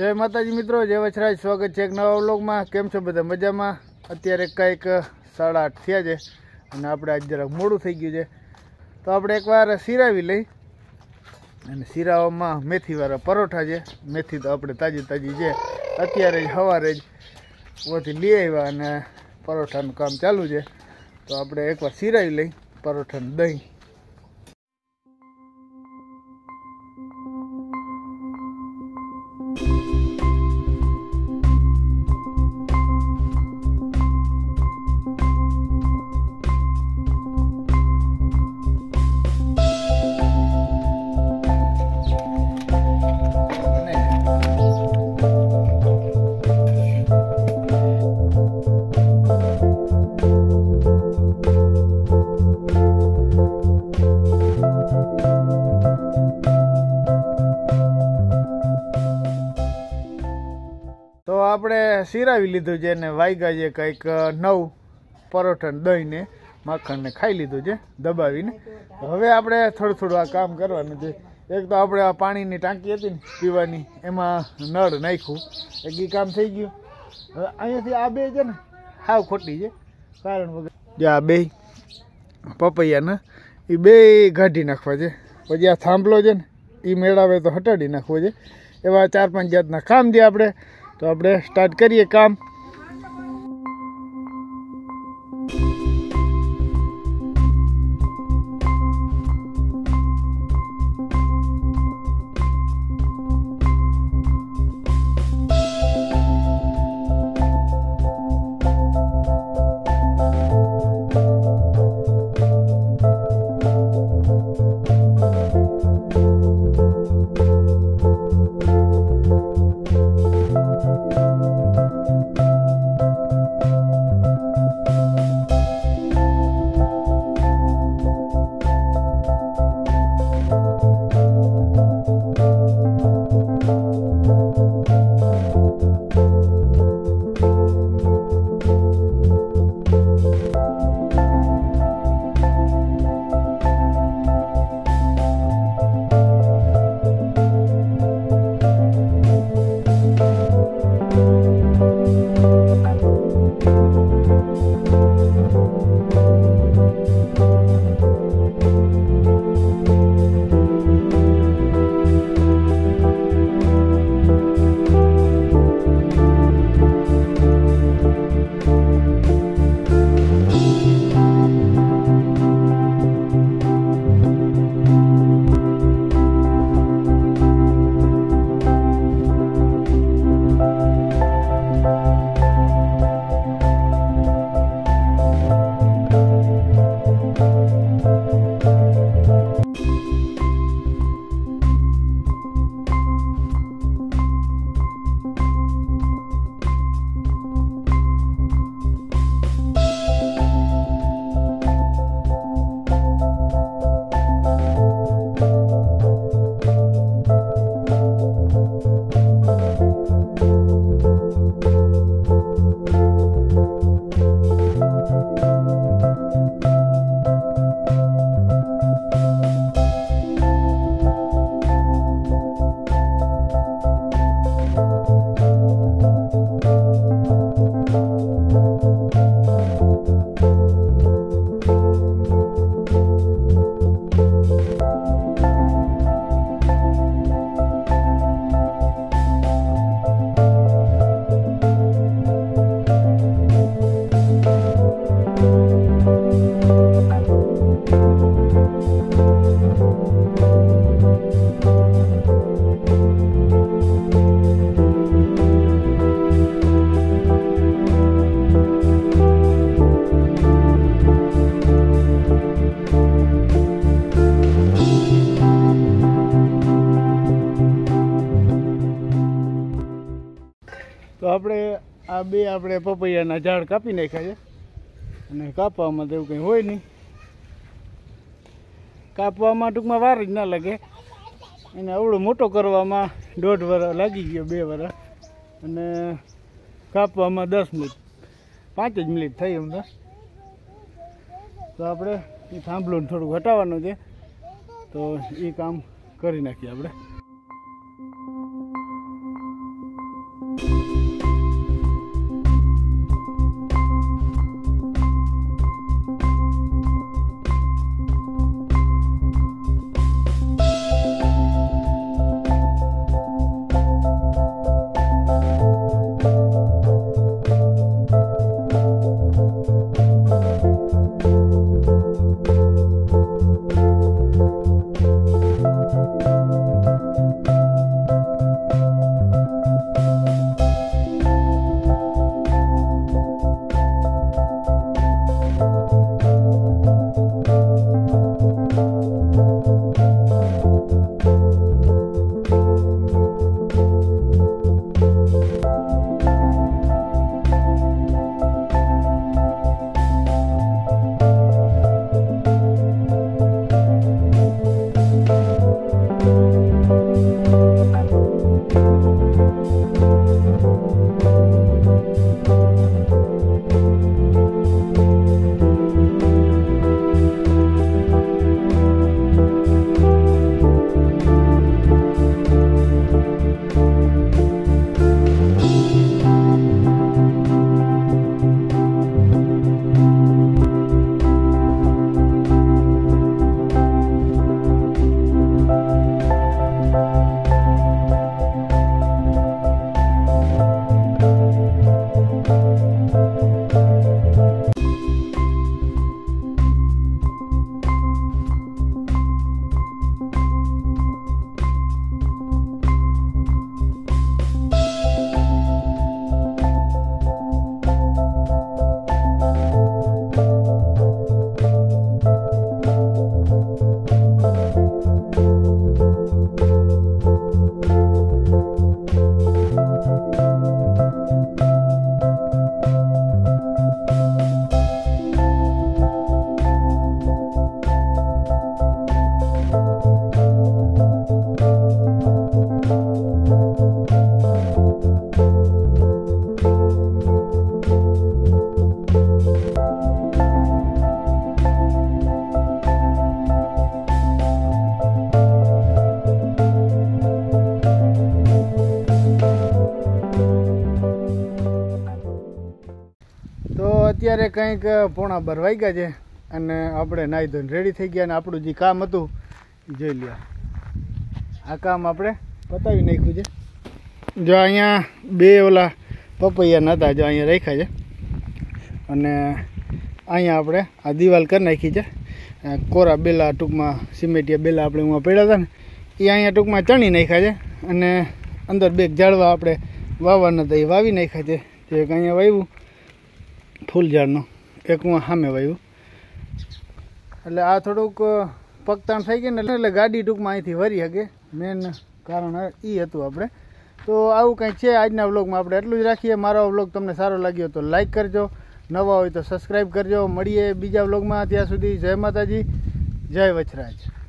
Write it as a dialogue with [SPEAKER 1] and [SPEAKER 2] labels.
[SPEAKER 1] जय माताजी मित्रों, जय वछराज। स्वागत है एक नवा व्लॉग में। केम छो बधा मजा में? अत्यारे कंईक 8:30 थया छे अने आपणे आज जरा मोडું થઈ ગયું છે, तो આપણે એકવાર સિરાવી લઈ અને સિરાવામાં મેથીવાળા પરોઠા છે। મેથી તો આપણે તાજી તાજી છે, અત્યારે જ સવારે જ ઓથી લઈ આવ્યા અને પરોઠાનું કામ ચાલુ છે। તો આપણે એકવાર સિરાવી લઈ પરોઠાનું દહીં। तो આપણે સિરાવી લીધું છે ને વાગ્યા છે કંઈક 9 પરોઠા દહીં ને માખણ ને ખાઈ લીધું છે દબાવીને। હવે આપણે થોડું થોડું આ કામ કરવાનું છે। એક તો આપણે આ પાણીની ટાંકી હતી ને પીવાની, એમાં નળ નાખ્યું, એક ઈ કામ થઈ ગયું। હવે અહીંયાથી આ બે છે ને હાવ ખોટી છે કારણ વગર, જે આ બે પપૈયાના એ બે કાઢી નાખવા છે, પછી આ થાંભલો છે ને એ મેળાવે તો હટાડી નાખવો છે। એવા 4-5 જાતના કામ છે આપણે। तो આપણે स्टार्ट करिए काम। तो આપણે આ બે આપણે પપૈયાના ઝાડ કાપી નાખ્યા છે અને કાપવામાં તો એવું કંઈ હોય નહીં। કાપવામાં ટૂંકમાં વાર જ ના લાગે, એને અવળો મોટો કરવામાં 1.5 વર્ષ લાગી ગયો, 2 વર્ષ, અને કાપવામાં 10 મિનિટ 5 જ મિનિટ થઈ એમ તો। તો આપણે એ થાંભલું થોડુંક હટાવવાનું છે, તો એ કામ કરી નાખીએ આપણે। અત્યારે કંઈક 11:15 વાગ્યા છે અને આપણે નાહી ધોઈને રેડી થઈ ગયા અને આપણું જે કામ હતું એ જોઈ લ્યો. આ કામ આપણે પતાવી નાખ્યું છે. જો અહીંયા 2 ઓલા પપૈયા નતા, જો અહીંયા રાખ્યા છે અને અહીંયા આપણે આ દિવાલ કરી નાખી છે. કોરા બેલા ટૂંકમાં સિમેન્ટિયા બેલા આપણે એમાં પડ્યા હતા ને એ અહીંયા ટૂંકમાં ચણી નાખ્યા છે અને અંદર 2 ઝાડવા આપણે વાવવાના હતા એ વાવી નાખ્યા છે. એક અહીંયા વાવ્યું ફૂલ ઝાડનો, એક હું સામે વાવ્યું. એટલે આ થોડુંક પગતાણ થઈ ગયું ને એટલે ગાડી ટૂંકમાં અહીંથી વરી શકે. મેન કારણ એ હતું આપણે. તો આવું કંઈક છે આજના વ્લોગમાં. આપણે એટલું જ રાખીએ. મારો વ્લોગ તમને સારો લાગ્યો તો લાઈક કરજો, નવા હોય તો સબસ્ક્રાઈબ કરજો. મળીએ બીજા વ્લોગમાં. ત્યાં સુધી જય માતાજી, જય વચરાજ.